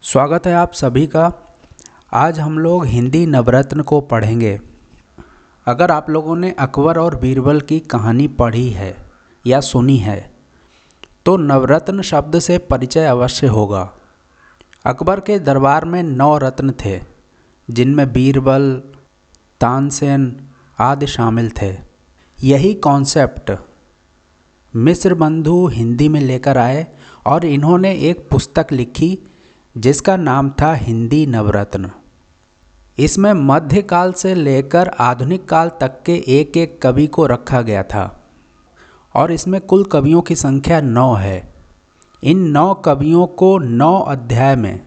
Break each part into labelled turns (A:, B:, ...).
A: स्वागत है आप सभी का। आज हम लोग हिंदी नवरत्न को पढ़ेंगे। अगर आप लोगों ने अकबर और बीरबल की कहानी पढ़ी है या सुनी है तो नवरत्न शब्द से परिचय अवश्य होगा। अकबर के दरबार में 9 रत्न थे, जिनमें बीरबल, तानसेन आदि शामिल थे। यही कॉन्सेप्ट मिस्र बंधु हिंदी में लेकर आए और इन्होंने एक पुस्तक लिखी जिसका नाम था हिंदी नवरत्न। इसमें मध्यकाल से लेकर आधुनिक काल तक के एक एक कवि को रखा गया था और इसमें कुल कवियों की संख्या 9 है। इन 9 कवियों को 9 अध्याय में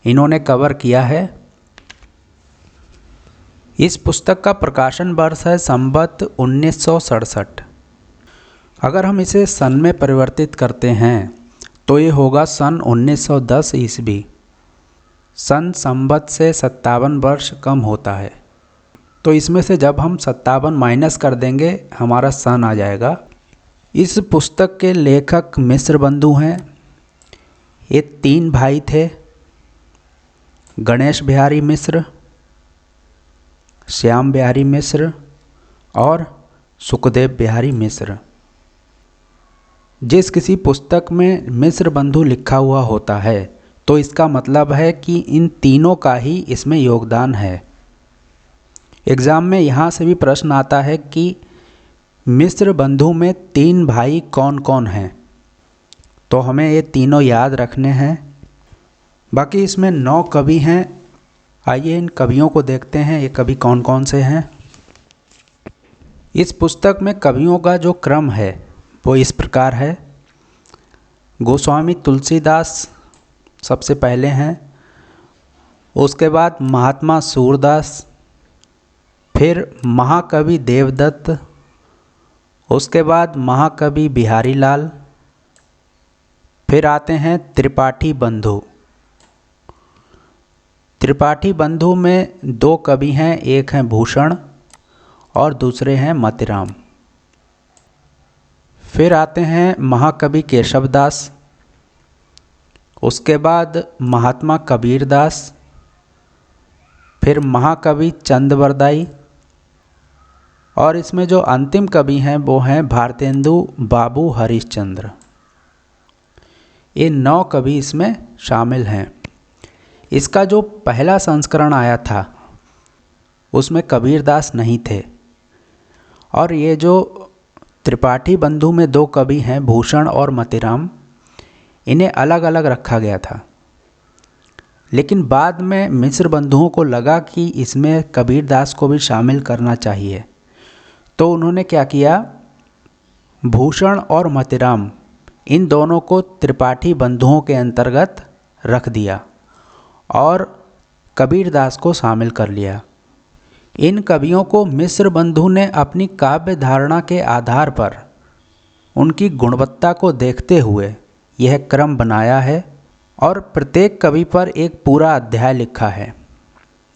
A: इन्होंने कवर किया है। इस पुस्तक का प्रकाशन वर्ष है संवत 1967। अगर हम इसे सन में परिवर्तित करते हैं तो ये होगा सन 1910 ईस्वी। सन संवत से 57 वर्ष कम होता है, तो इसमें से जब हम 57 माइनस कर देंगे हमारा सन आ जाएगा। इस पुस्तक के लेखक मिस्र बंधु हैं। ये 3 भाई थे, गणेश बिहारी मिश्र, श्याम बिहारी मिश्र और सुखदेव बिहारी मिश्र। जिस किसी पुस्तक में मिस्र बंधु लिखा हुआ होता है तो इसका मतलब है कि इन तीनों का ही इसमें योगदान है। एग्ज़ाम में यहाँ से भी प्रश्न आता है कि मिस्र बंधु में 3 भाई कौन कौन हैं, तो हमें ये तीनों याद रखने हैं। बाकी इसमें 9 कवि हैं। आइए इन कवियों को देखते हैं, ये कवि कौन कौन से हैं। इस पुस्तक में कवियों का जो क्रम है वो इस प्रकार है। गोस्वामी तुलसीदास सबसे पहले हैं, उसके बाद महात्मा सूरदास, फिर महाकवि देवदत्त, उसके बाद महाकवि बिहारी लाल, फिर आते हैं त्रिपाठी बंधु। त्रिपाठी बंधु में 2 कवि हैं, एक हैं भूषण और दूसरे हैं मतिराम। फिर आते हैं महाकवि केशवदास, उसके बाद महात्मा कबीरदास, फिर महाकवि चंदवरदाई और इसमें जो अंतिम कवि हैं वो हैं भारतेंदु बाबू हरिश्चंद्र। ये 9 कवि इसमें शामिल हैं। इसका जो पहला संस्करण आया था उसमें कबीरदास नहीं थे और ये जो त्रिपाठी बंधु में 2 कवि हैं भूषण और मतिराम, इन्हें अलग अलग रखा गया था। लेकिन बाद में मिस्र बंधुओं को लगा कि इसमें कबीरदास को भी शामिल करना चाहिए, तो उन्होंने क्या किया, भूषण और मतिराम इन दोनों को त्रिपाठी बंधुओं के अंतर्गत रख दिया और कबीरदास को शामिल कर लिया। इन कवियों को मिस्र बंधु ने अपनी काव्य धारणा के आधार पर उनकी गुणवत्ता को देखते हुए यह क्रम बनाया है और प्रत्येक कवि पर एक पूरा अध्याय लिखा है।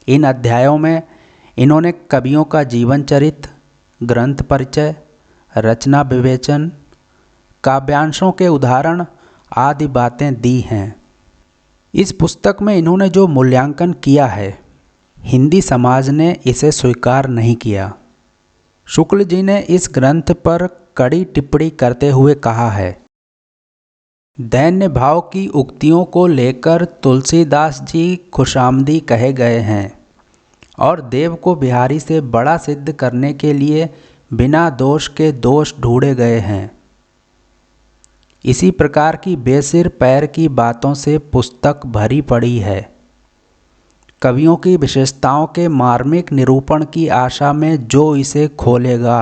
A: इन अध्यायों में इन्होंने कवियों का जीवन चरित्र, ग्रंथ परिचय, रचना विवेचन, काव्यांशों के उदाहरण आदि बातें दी हैं। इस पुस्तक में इन्होंने जो मूल्यांकन किया है, हिंदी समाज ने इसे स्वीकार नहीं किया। शुक्ल जी ने इस ग्रंथ पर कड़ी टिप्पणी करते हुए कहा है, दैन्य भाव की उक्तियों को लेकर तुलसीदास जी खुशामदी कहे गए हैं और देव को बिहारी से बड़ा सिद्ध करने के लिए बिना दोष के दोष ढूंढे गए हैं। इसी प्रकार की बेसिर पैर की बातों से पुस्तक भरी पड़ी है। कवियों की विशेषताओं के मार्मिक निरूपण की आशा में जो इसे खोलेगा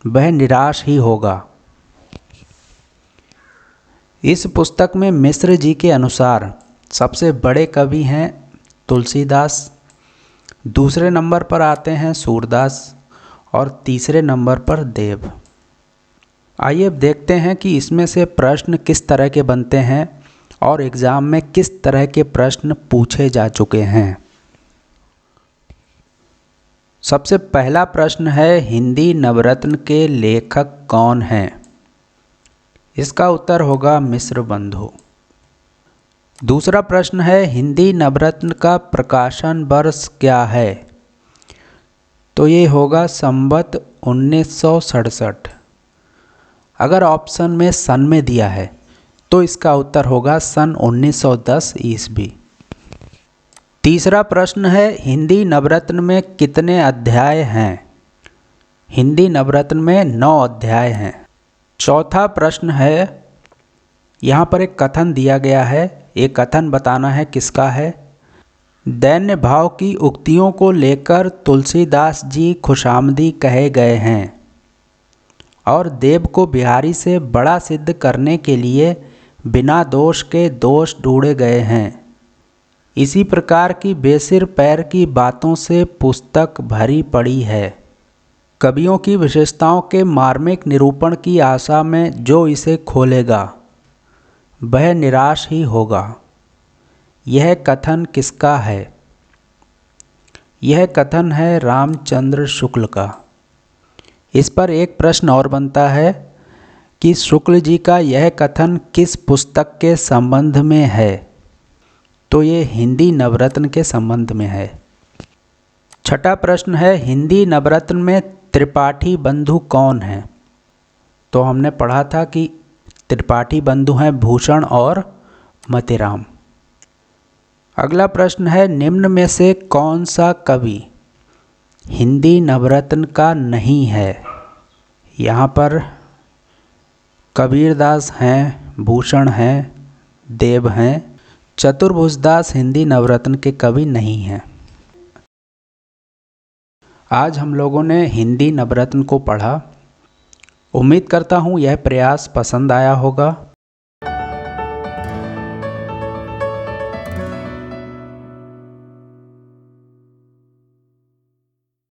A: वह निराश ही होगा। इस पुस्तक में मिस्र जी के अनुसार सबसे बड़े कवि हैं तुलसीदास, दूसरे नंबर पर आते हैं सूरदास और तीसरे नंबर पर देव। आइए अब देखते हैं कि इसमें से प्रश्न किस तरह के बनते हैं और एग्ज़ाम में किस तरह के प्रश्न पूछे जा चुके हैं। सबसे पहला प्रश्न है, हिंदी नवरत्न के लेखक कौन हैं? इसका उत्तर होगा मिस्र बंधु। दूसरा प्रश्न है हिंदी नवरत्न का प्रकाशन वर्ष क्या है? तो ये होगा संवत 1967। अगर ऑप्शन में सन में दिया है तो इसका उत्तर होगा सन 1910 ईस्वी। तीसरा प्रश्न है हिंदी नवरत्न में कितने अध्याय हैं? हिंदी नवरत्न में 9 अध्याय हैं। चौथा प्रश्न है, यहाँ पर एक कथन दिया गया है, एक कथन बताना है किसका है। दैन्य भाव की उक्तियों को लेकर तुलसीदास जी खुशामदी कहे गए हैं और देव को बिहारी से बड़ा सिद्ध करने के लिए बिना दोष के दोष ढूंढे गए हैं। इसी प्रकार की बेसिर पैर की बातों से पुस्तक भरी पड़ी है। कवियों की विशेषताओं के मार्मिक निरूपण की आशा में जो इसे खोलेगा वह निराश ही होगा। यह कथन किसका है? यह कथन है रामचंद्र शुक्ल का। इस पर एक प्रश्न और बनता है कि शुक्ल जी का यह कथन किस पुस्तक के संबंध में है? तो ये हिंदी नवरत्न के संबंध में है। छठा प्रश्न है हिंदी नवरत्न में त्रिपाठी बंधु कौन हैं? तो हमने पढ़ा था कि त्रिपाठी बंधु हैं भूषण और मतीराम। अगला प्रश्न है निम्न में से कौन सा कवि हिंदी नवरत्न का नहीं है? यहाँ पर कबीरदास हैं, भूषण हैं, देव हैं, चतुर्भुजदास हिंदी नवरत्न के कवि नहीं हैं। आज हम लोगों ने हिंदी नवरत्न को पढ़ा। उम्मीद करता हूँ यह प्रयास पसंद आया होगा।